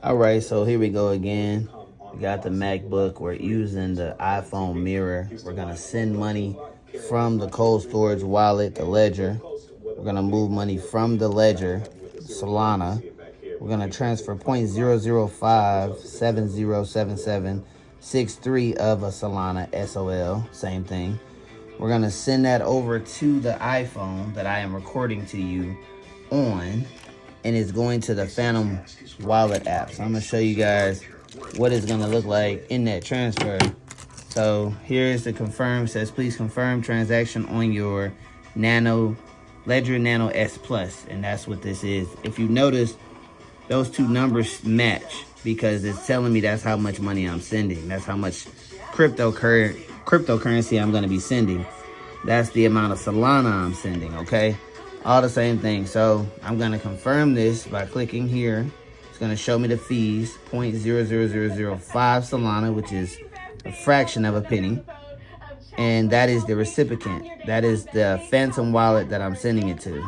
All right, so here we go again. We got the MacBook. We're using the iPhone mirror. We're going to send money from the cold storage wallet, the ledger. We're going to move money from the ledger, Solana. We're going to transfer 0.005707763 of a Solana SOL, same thing. We're going to send that over to the iPhone that I am recording to you on, and it's going to the Phantom Wallet app. So I'm going to show you guys what it's going to look like in that transfer. So here's the confirm. It says, please confirm transaction on your Nano Ledger Nano S Plus. And that's what this is. If you notice, those two numbers match because it's telling me that's how much money I'm sending. That's how much cryptocurrency I'm going to be sending. That's the amount of Solana I'm sending, okay? All the same thing. So I'm going to confirm this by clicking here. It's going to show me the fees, 0.00005 Solana, which is a fraction of a penny. And that is the recipient. That is the Phantom wallet that I'm sending it to.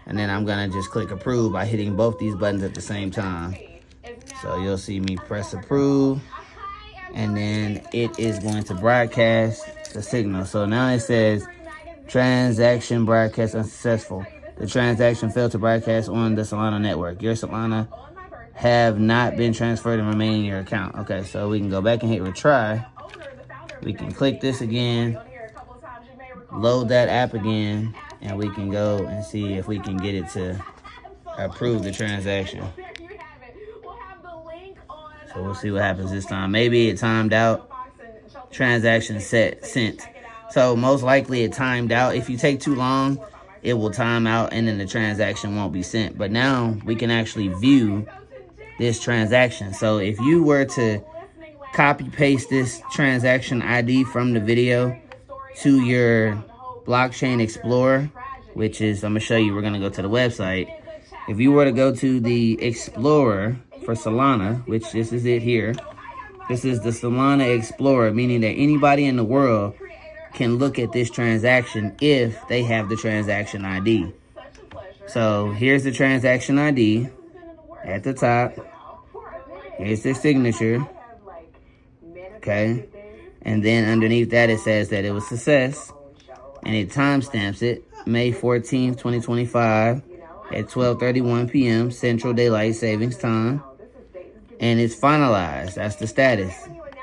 And then I'm going to just click approve by hitting both these buttons at the same time. So you'll see me press approve. And then it is going to broadcast the signal. So now it says transaction broadcast unsuccessful. The transaction failed to broadcast on the Solana network. Your Solana have not been transferred and remain in your account. Okay, so we can go back and hit retry. We can click this again, load that app again, and we can go and see if we can get it to approve the transaction. So we'll see what happens this time. Maybe it timed out. Transaction sent. So most likely it timed out. If you take too long, it will time out and then the transaction won't be sent. But now we can actually view this transaction. So if you were to copy paste this transaction ID from the video to your blockchain explorer, which is, I'm going to show you, we're going to go to the website. If you were to go to the explorer for Solana, which this is it here. This is the Solana Explorer, meaning that anybody in the world can look at this transaction if they have the transaction ID. So here's the transaction ID at the top. Here's their signature. Okay. And then underneath that, it says that it was success. And it timestamps it, May 14th, 2025 at 12:31 p.m. Central Daylight Savings Time. And it's finalized. That's the status.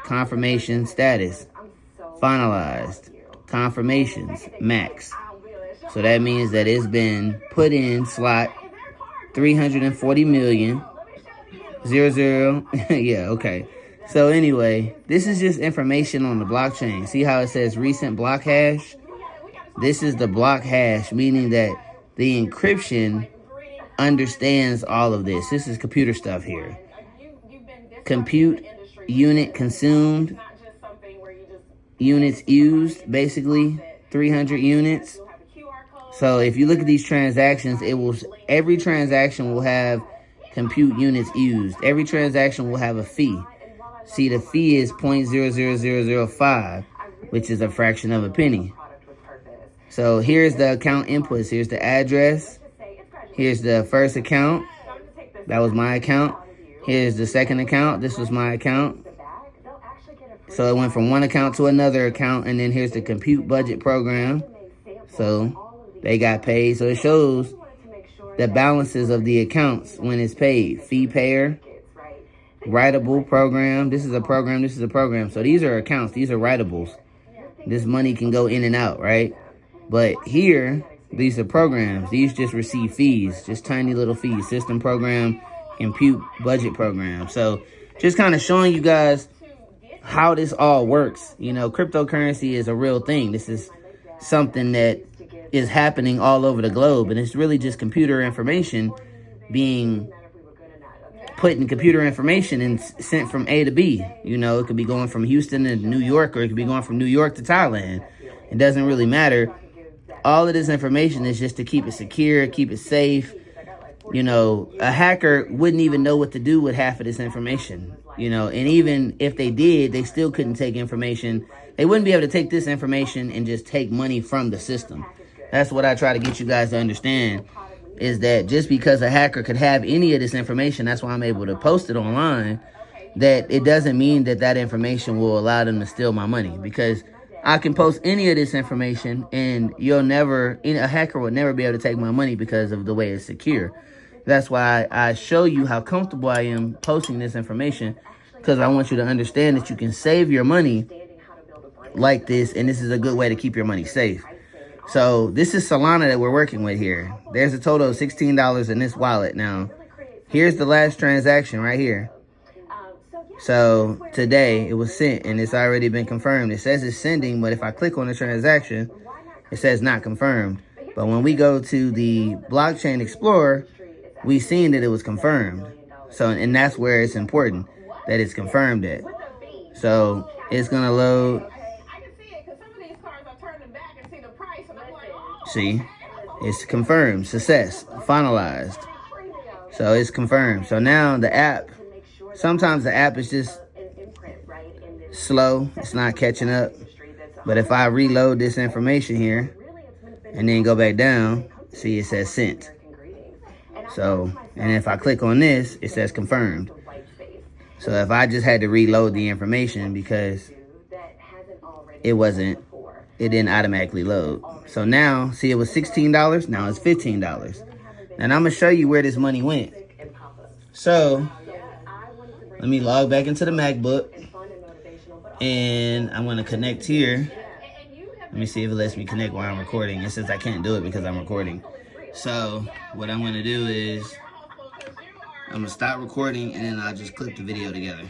Confirmation status. Finalized. Confirmations. Max. So that means that it's been put in slot 340 million. 00. Yeah, okay. So anyway, this is just information on the blockchain. See how it says recent block hash? This is the block hash, meaning that the encryption understands all of this. This is computer stuff here. Compute unit consumed, units used, basically 300 units. So if you look at these transactions, every transaction will have compute units used. Every transaction will have a fee. See, the fee is 0.00005, which is a fraction of a penny. So here's the account inputs. Here's the address. Here's the first account. That was my account. Here's the second account. This was my account. So it went from one account to another account. And then here's the compute budget program. So they got paid. So it shows the balances of the accounts when it's paid. Fee payer, writable program. This is a program. This is a program. So these are accounts. These are writables. This money can go in and out, right? But here, these are programs. These just receive fees. Just tiny little fees. System program, compute budget program. So just kind of showing you guys how this all works. You know, cryptocurrency is a real thing. This is something that is happening all over the globe, and it's really just computer information being put in computer information and sent from A to B. You know, it could be going from Houston to New York, or it could be going from New York to Thailand. It doesn't really matter. All of this information is just to keep it secure, keep it safe. You know, a hacker wouldn't even know what to do with half of this information, you know, and even if they did, they still couldn't take information. They wouldn't be able to take this information and just take money from the system. That's what I try to get you guys to understand. is that just because a hacker could have any of this information, that's why I'm able to post it online, that it doesn't mean that that information will allow them to steal my money. Because I can post any of this information and a hacker will never be able to take my money because of the way it's secure. That's why I show you how comfortable I am posting this information, because I want you to understand that you can save your money like this, and this is a good way to keep your money safe. So this is Solana that we're working with here. There's a total of $16 in this wallet. Now, here's the last transaction right here. So today it was sent and it's already been confirmed. It says it's sending, but if I click on the transaction, it says not confirmed. But when we go to the Blockchain Explorer, we seen that it was confirmed. So, and that's where it's important that it's confirmed at. So it's gonna load. See, it's confirmed, success, finalized. So it's confirmed. So now the app, sometimes the app is just slow. It's not catching up. But if I reload this information here and then go back down, see it says sent. So, and if I click on this, it says confirmed. So if I just had to reload the information because it didn't automatically load. So now, see, it was $16. Now it's $15. And I'm going to show you where this money went. So let me log back into the MacBook. And I'm going to connect here. Let me see if it lets me connect while I'm recording. It says I can't do it because I'm recording. So what I'm going to do is I'm going to stop recording and then I'll just clip the video together.